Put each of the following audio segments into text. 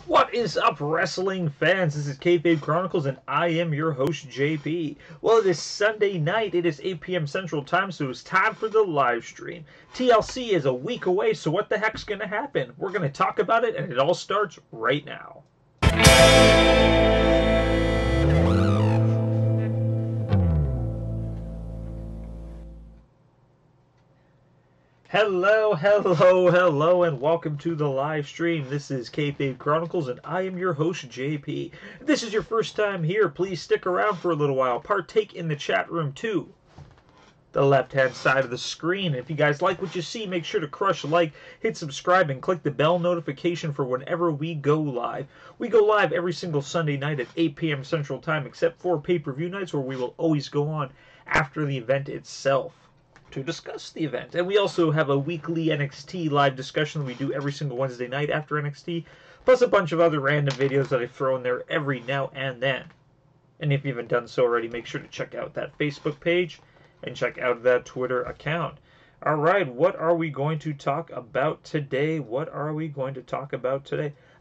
What is up, wrestling fans? This is Kayfabe Chronicles, and I am your host, JP. Well, it is Sunday night. It is 8 p.m. Central Time, so it's time for the live stream. TLC is a week away, so what the heck's going to happen? We're going to talk about it, and it all starts right now. Hello, and welcome to the live stream. This is Kayfabe Chronicles, and I am your host, JP. If this is your first time here, please stick around for a little while. Partake in the chat room, too. The left-hand side of the screen. If you guys like what you see, make sure to crush like, hit subscribe, and click the bell notification for whenever we go live. We go live every single Sunday night at 8 p.m. Central Time, except for pay-per-view nights, where we will always go on after the event itself to discuss the event. And we also have a weekly NXT live discussion that we do every single Wednesday night after NXT, plus a bunch of other random videos that I throw in there every now and then. And if you haven't done so already, make sure to check out that Facebook page and check out that Twitter account. Alright, what are we going to talk about today?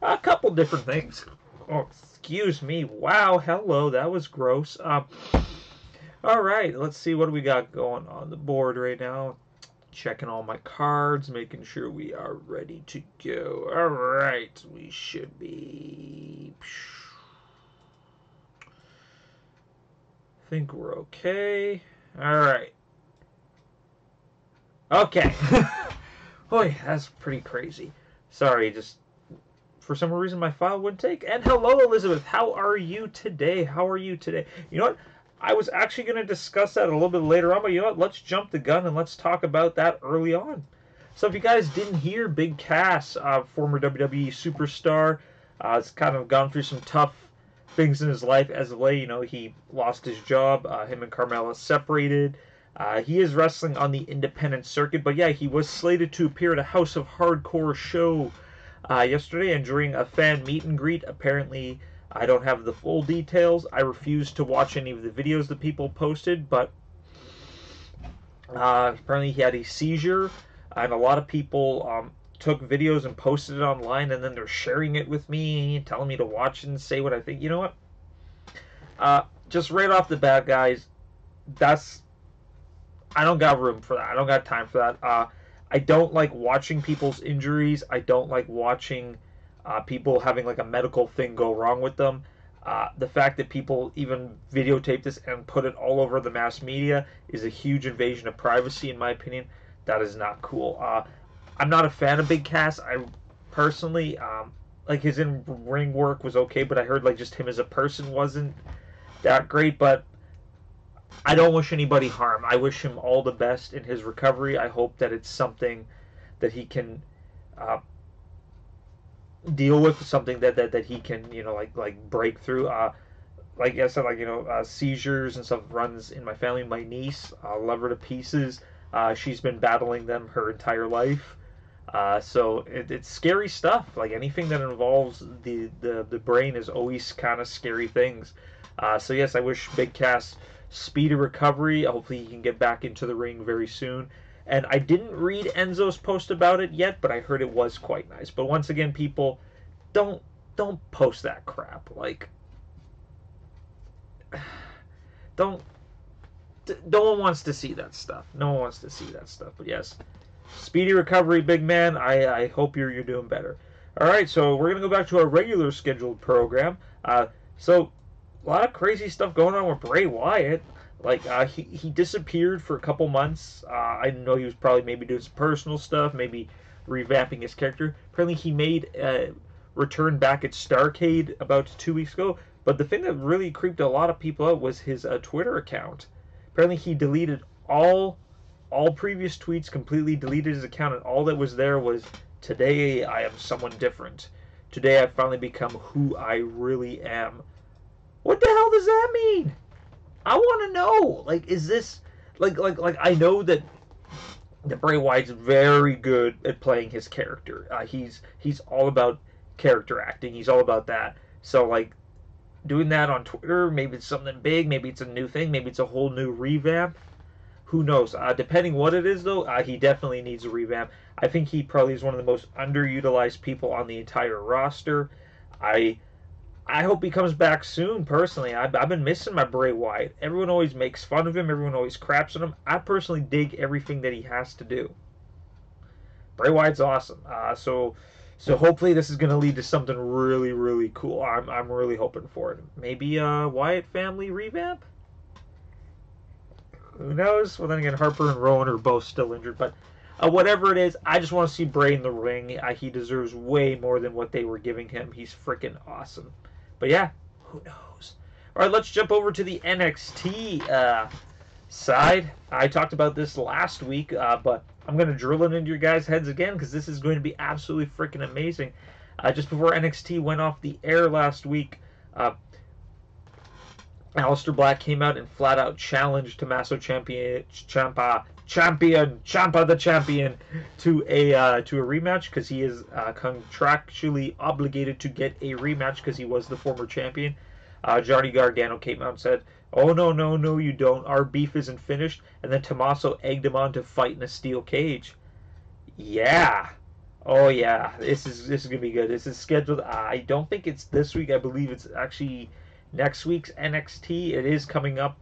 A couple different things. Oh, excuse me. Wow, hello, that was gross. Alright, let's see what we got going on the board right now. Checking all my cards, making sure we are ready to go. Alright, we should be... I think we're okay. Alright. Okay. Boy, that's pretty crazy. Sorry, just... for some reason my file wouldn't take. And hello, Elizabeth. How are you today? You know what? I was actually going to discuss that a little bit later on, but you know what? Let's jump the gun and let's talk about that early on. So if you guys didn't hear, Big Cass, former WWE superstar, has kind of gone through some tough things in his life as of late. You know, he lost his job. Him and Carmella separated. He is wrestling on the independent circuit, but yeah, he was slated to appear at a House of Hardcore show yesterday, and during a fan meet and greet, apparently... I don't have the full details. I refused to watch any of the videos that people posted, but apparently he had a seizure, and a lot of people took videos and posted it online, and then they're sharing it with me, telling me to watch it and say what I think. You know what? Just right off the bat, guys, I don't got room for that. I don't got time for that. I don't like watching people's injuries. I don't like watching... people having like a medical thing go wrong with them. The fact that people even videotape this and put it all over the mass media is a huge invasion of privacy, in my opinion. That is not cool. I'm not a fan of Big Cass. I personally, like his in-ring work was okay, but I heard like just him as a person wasn't that great. But I don't wish anybody harm. I wish him all the best in his recovery. I hope that it's something that he can deal with, something that he can, you know, like break through. Like I said, like, you know, seizures and stuff runs in my family. My niece, love her to pieces. She's been battling them her entire life. So it's scary stuff. Like anything that involves the brain is always kind of scary things. So yes, I wish Big Cass speedy recovery. Hopefully he can get back into the ring very soon. And I didn't read Enzo's post about it yet, but I heard it was quite nice. But once again, people, don't post that crap. Like, no one wants to see that stuff. No one wants to see that stuff. But yes, speedy recovery, big man. I hope you're doing better. All right, so we're gonna go back to our regular scheduled program. So a lot of crazy stuff going on with Bray Wyatt. Like, he disappeared for a couple months. I know he was probably maybe doing some personal stuff, maybe revamping his character. Apparently he made a return back at Starrcade about 2 weeks ago. But the thing that really creeped a lot of people out was his Twitter account. Apparently he deleted all previous tweets, completely deleted his account, and all that was there was, today I am someone different. Today I've finally become who I really am. What the hell does that mean? I want to know. Like, is this like I know that Bray Wyatt's very good at playing his character. He's all about character acting. He's all about that. So like doing that on Twitter, maybe it's something big, maybe it's a new thing, maybe it's a whole new revamp. Who knows? Depending what it is, though, he definitely needs a revamp. I think he probably is one of the most underutilized people on the entire roster. I hope he comes back soon, personally. I've been missing my Bray Wyatt. Everyone always makes fun of him. Everyone always craps on him. I personally dig everything that he has to do. Bray Wyatt's awesome. So hopefully this is going to lead to something really, really cool. I'm really hoping for it. Maybe a Wyatt family revamp? Who knows? Well, then again, Harper and Rowan are both still injured. But whatever it is, I just want to see Bray in the ring. He deserves way more than what they were giving him. He's freaking awesome. But yeah, who knows? All right, let's jump over to the NXT side. I talked about this last week, but I'm going to drill it into your guys' heads again because this is going to be absolutely freaking amazing. Just before NXT went off the air last week, Aleister Black came out and flat out challenged Tommaso Ciampa the champion to a rematch because he is contractually obligated to get a rematch because he was the former champion. Johnny Gargano came out and said, "Oh no, you don't. Our beef isn't finished." And then Tommaso egged him on to fight in a steel cage. Yeah. Oh yeah. This is gonna be good. This is scheduled. I don't think it's this week. I believe it's actually next week's NXT. It is coming up.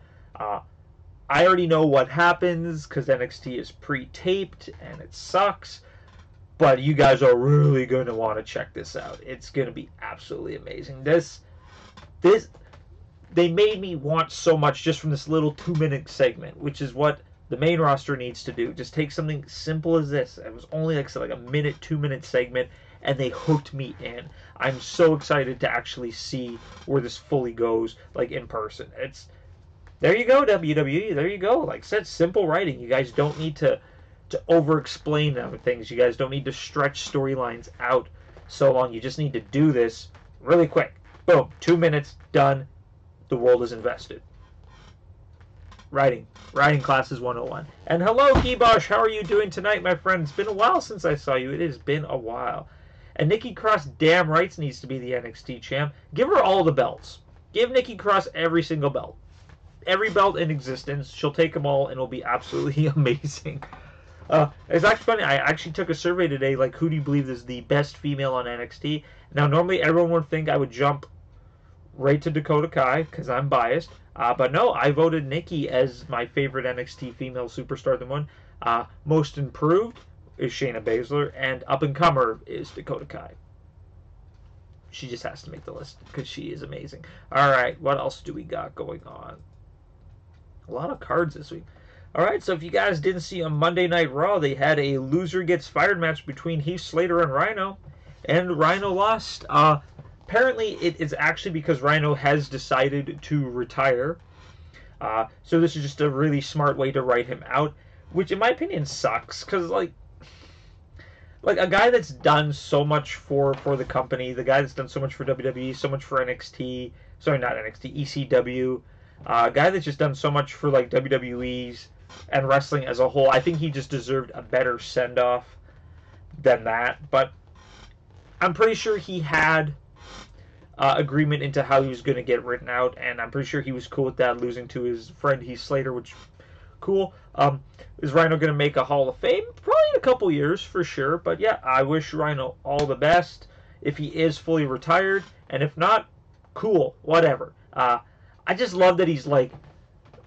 I already know what happens because NXT is pre-taped and it sucks. But you guys are really going to want to check this out. It's going to be absolutely amazing. This they made me want so much just from this little 2-minute segment, which is what the main roster needs to do. Just take something simple as this. It was only like a minute, 2-minute segment, and they hooked me in. I'm so excited to actually see where this fully goes, like in person. There you go, WWE. There you go. Like I said, simple writing. You guys don't need to over-explain things. You guys don't need to stretch storylines out so long. You just need to do this really quick. Boom. 2 minutes. Done. The world is invested. Writing classes 101. And hello, Kibosh. How are you doing tonight, my friend? It's been a while since I saw you. It has been a while. And Nikki Cross damn rights needs to be the NXT champ. Give her all the belts. Give Nikki Cross every single belt. Every belt in existence. She'll take them all, and it'll be absolutely amazing. It's actually funny. I actually took a survey today, like, who do you believe is the best female on NXT? Now, normally everyone would think I would jump right to Dakota Kai, because I'm biased. But no, I voted Nikki as my favorite NXT female superstar. The one most improved is Shayna Baszler, and up-and-comer is Dakota Kai. She just has to make the list, because she is amazing. Alright, what else do we got going on? A lot of cards this week. Alright, so if you guys didn't see on Monday Night Raw, they had a loser gets fired match between Heath Slater and Rhyno, and Rhyno lost. Apparently, it is actually because Rhyno has decided to retire. So this is just a really smart way to write him out, which in my opinion sucks, because like a guy that's done so much for the company, the guy that's done so much for WWE, so much for NXT, sorry, not NXT, ECW, a guy that's just done so much for like WWE's and wrestling as a whole, I think he just deserved a better send-off than that. But I'm pretty sure he had agreement into how he was going to get written out, and I'm pretty sure he was cool with that, losing to his friend Heath Slater, which cool. Is Rhyno going to make a Hall of Fame? Probably in a couple years for sure. But yeah, I wish Rhyno all the best if he is fully retired, and if not, cool, whatever. I just love that he's like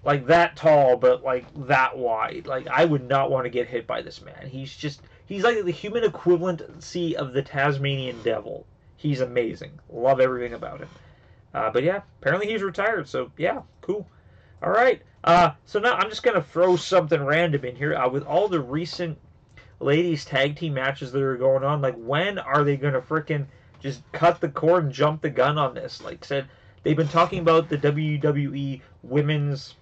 that tall, but like that wide. Like, I would not want to get hit by this man. He's like the human equivalency of the Tasmanian Devil. He's amazing. Love everything about him. But yeah, apparently he's retired. So yeah, cool. All right. So now I'm just gonna throw something random in here. With all the recent ladies tag team matches that are going on, like, when are they gonna frickin' just cut the cord and jump the gun on this? Like I said, they've been talking about the WWE women's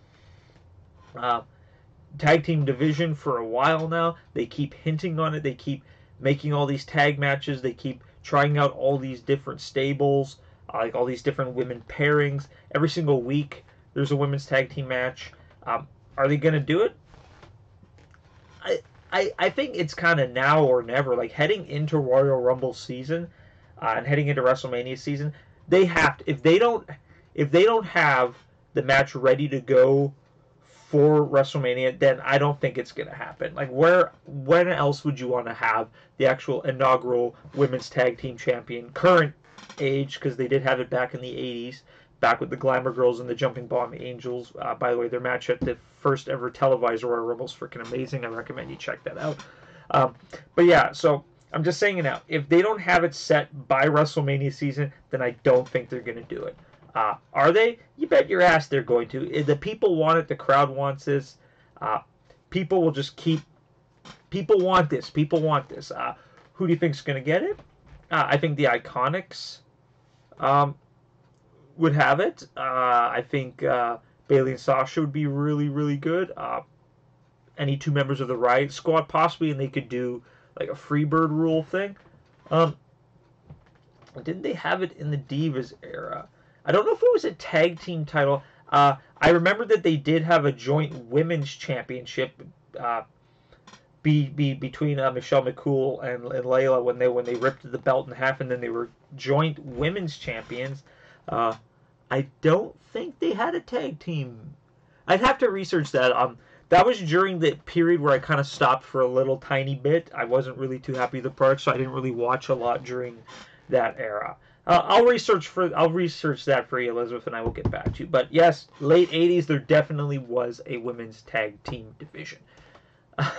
tag team division for a while now. They keep hinting on it. They keep making all these tag matches. They keep trying out all these different stables, like all these different women pairings. Every single week there's a women's tag team match. Are they going to do it? I think it's kind of now or never. Like, heading into Royal Rumble season and heading into WrestleMania season, they have to, if they don't have the match ready to go for WrestleMania, then I don't think it's going to happen. Like, when else would you want to have the actual inaugural women's tag team champion, current aged because they did have it back in the 80s, back with the Glamour Girls and the Jumping Bomb Angels. By the way, their match at the first ever televised Royal Rumble is freaking amazing. I recommend you check that out. But yeah, so I'm just saying it now. If they don't have it set by WrestleMania season, then I don't think they're going to do it. Are they? You bet your ass they're going to. The people want it. The crowd wants this. People will just keep... People want this. People want this. Who do you think is going to get it? I think the Iconics would have it. I think Bayley and Sasha would be really, really good. Any two members of the Riot Squad, possibly, and they could do like a Freebird rule thing. Didn't they have it in the Divas era? I don't know if it was a tag team title. I remember that they did have a joint women's championship between Michelle McCool and Layla when they ripped the belt in half, and then they were joint women's champions. I don't think they had a tag team. I'd have to research that. That was during the period where I kind of stopped for a little tiny bit. I wasn't really too happy with the product, so I didn't really watch a lot during that era. I'll research that for you, Elizabeth, and I will get back to you. But yes, late 80s, there definitely was a women's tag team division. But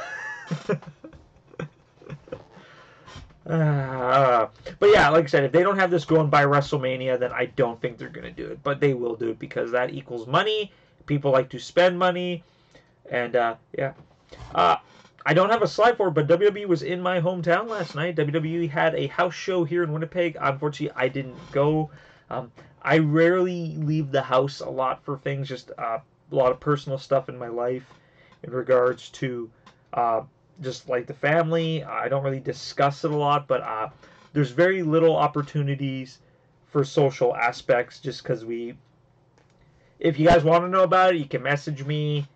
yeah, like I said, if they don't have this going by WrestleMania, then I don't think they're going to do it. But they will do it because that equals money. People like to spend money. And yeah. I don't have a slide for it, but WWE was in my hometown last night. WWE had a house show here in Winnipeg. Unfortunately, I didn't go. I rarely leave the house a lot for things, just a lot of personal stuff in my life in regards to just like the family. I don't really discuss it a lot, but there's very little opportunities for social aspects just because if you guys want to know about it, you can message me.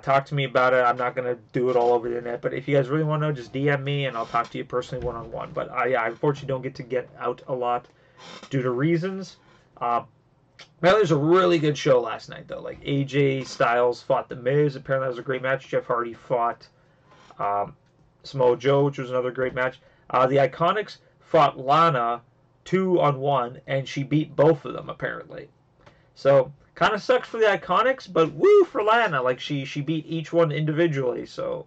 Talk to me about it. I'm not going to do it all over the internet, but if you guys really want to know, just DM me and I'll talk to you personally one-on-one. But I unfortunately don't get out a lot due to reasons. Well, there's a really good show last night, though. Like, AJ Styles fought The Miz. Apparently that was a great match. Jeff Hardy fought Samoa Joe, which was another great match. The Iconics fought Lana 2-on-1, and she beat both of them, apparently. So... kind of sucks for the Iconics, but woo for Lana. Like, she beat each one individually, so...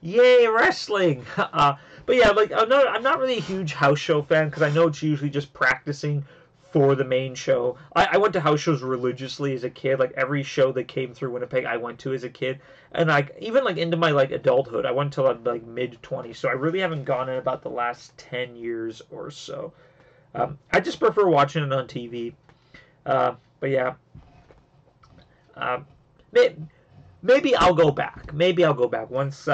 yay, wrestling! But yeah, like, I'm not really a huge house show fan, because I know it's usually just practicing for the main show. I went to house shows religiously as a kid. Like, every show that came through Winnipeg, I went to as a kid. And, like, even, like, into my, like, adulthood, I went to, like mid-20s, so I really haven't gone in about the last 10 years or so. I just prefer watching it on TV. But yeah... maybe I'll go back. Maybe I'll go back once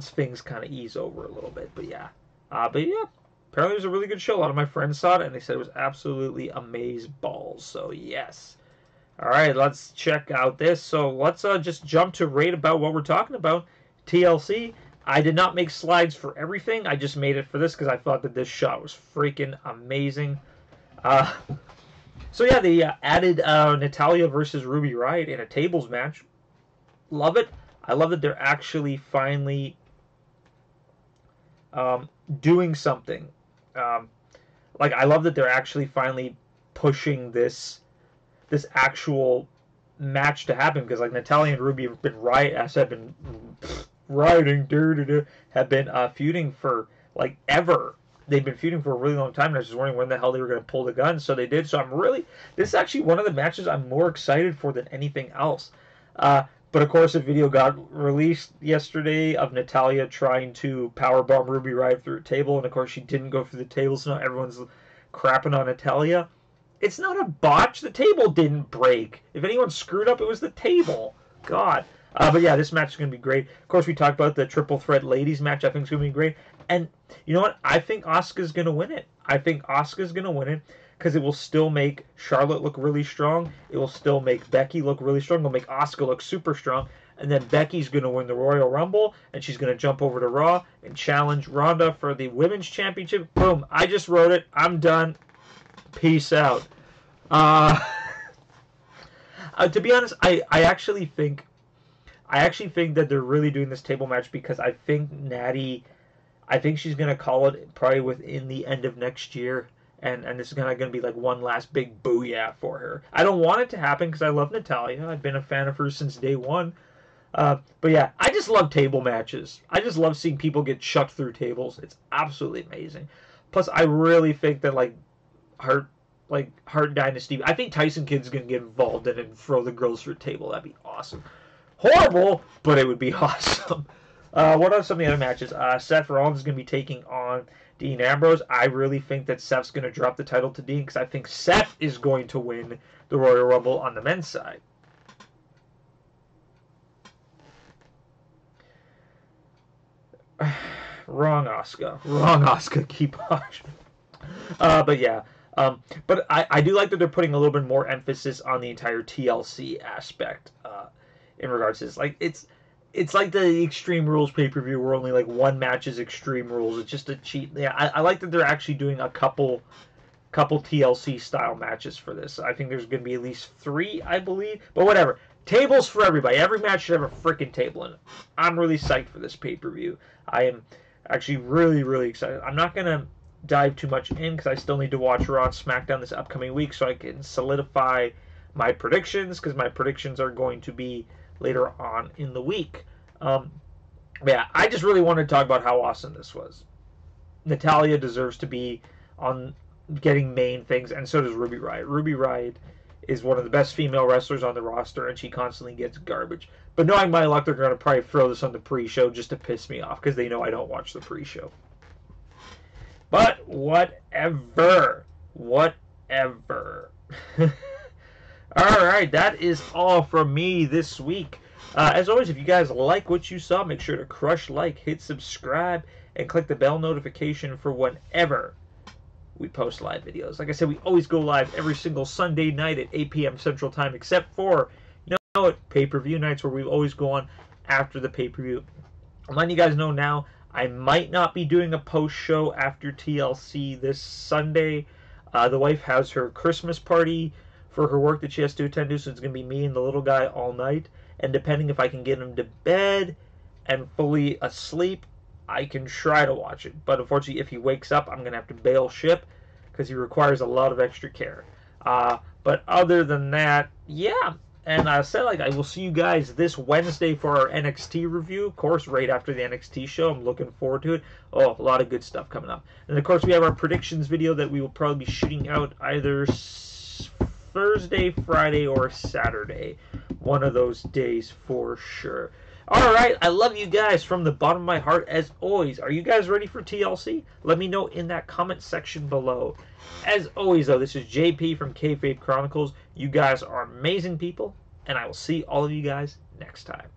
things kind of ease over a little bit. But yeah, apparently it was a really good show. A lot of my friends saw it and they said it was absolutely amazeballs. So yes. All right, let's check out this. So let's just jump to right about what we're talking about. TLC. I did not make slides for everything. I just made it for this because I thought that this shot was freaking amazing. So yeah, they added Natalya versus Ruby Riott in a tables match. Love it. I love that they're actually finally doing something. Like, I love that they're actually finally pushing this actual match to happen, because like Natalya and Ruby have been feuding for like ever. They've been feuding for a really long time, and I was just wondering when the hell they were going to pull the gun, so they did. So this is actually one of the matches I'm more excited for than anything else. But of course, a video got released yesterday of Natalya trying to powerbomb Ruby Riott through a table, and of course she didn't go through the table, so now everyone's crapping on Natalya. It's not a botch. The table didn't break. If anyone screwed up, it was the table. God. But yeah, this match is going to be great. Of course, we talked about the triple threat ladies match. I think it's going to be great. And you know what? I think Asuka's going to win it. I think Asuka's going to win it because it will still make Charlotte look really strong. It will still make Becky look really strong. It will make Asuka look super strong. And then Becky's going to win the Royal Rumble, and she's going to jump over to Raw and challenge Ronda for the Women's Championship. Boom. I just wrote it. I'm done. Peace out. To be honest, I actually think that they're really doing this table match because I think she's going to call it probably within the end of next year. and this is gonna be like one last big booyah for her. I don't want it to happen because I love Natalya. I've been a fan of her since day one. But yeah, I just love table matches. I just love seeing people get chucked through tables. It's absolutely amazing. Plus, I really think that Hart Dynasty. I think Tyson Kidd's gonna get involved in it and throw the girls through a table. That'd be awesome. Horrible, but it would be awesome. What are some of the other matches? Seth Rollins is gonna be taking on Dean Ambrose. I really think that Seth's gonna drop the title to Dean because I think Seth is going to win the Royal Rumble on the men's side. Wrong Asuka. Wrong Asuka. Keep watching. But yeah. But I do like that they're putting a little bit more emphasis on the entire TLC aspect in regards to this. Like it's like the Extreme Rules pay-per-view where only like one match is Extreme Rules. It's just a cheat. Yeah, I like that they're actually doing a couple TLC style matches for this. I think there's going to be at least 3, I believe. But whatever. Tables for everybody. Every match should have a freaking table in it. I'm really psyched for this pay-per-view. I am actually really, really excited. I'm not going to dive too much in because I still need to watch Raw and SmackDown this upcoming week so I can solidify my predictions because my predictions are going to be later on in the week. Yeah, I just really wanted to talk about how awesome this was. Natalya deserves to be on getting main things, and so does Ruby Riott. Ruby Riott is one of the best female wrestlers on the roster, and she constantly gets garbage. But knowing my luck, they're going to probably throw this on the pre-show just to piss me off, because they know I don't watch the pre-show. But whatever. Whatever. Alright, that is all from me this week. As always, if you guys like what you saw, make sure to crush like, hit subscribe, and click the bell notification for whenever we post live videos. Like I said, we always go live every single Sunday night at 8 p.m. Central Time, except for, pay-per-view nights where we always go on after the pay-per-view. I'm letting you guys know now, I might not be doing a post-show after TLC this Sunday. The wife has her Christmas party for her work that she has to attend to, so it's going to be me and the little guy all night. And depending if I can get him to bed and fully asleep, I can try to watch it. But unfortunately, if he wakes up, I'm going to have to bail ship because he requires a lot of extra care. But other than that, yeah. And I said, I will see you guys this Wednesday for our NXT review. Of course, right after the NXT show. I'm looking forward to it. Oh, a lot of good stuff coming up. And, of course, we have our predictions video that we will probably be shooting out either Thursday, Friday, or Saturday. One of those days for sure. Alright, I love you guys from the bottom of my heart as always. Are you guys ready for TLC? Let me know in that comment section below. As always, though, this is JP from Kayfabe Chronicles. You guys are amazing people, and I will see all of you guys next time.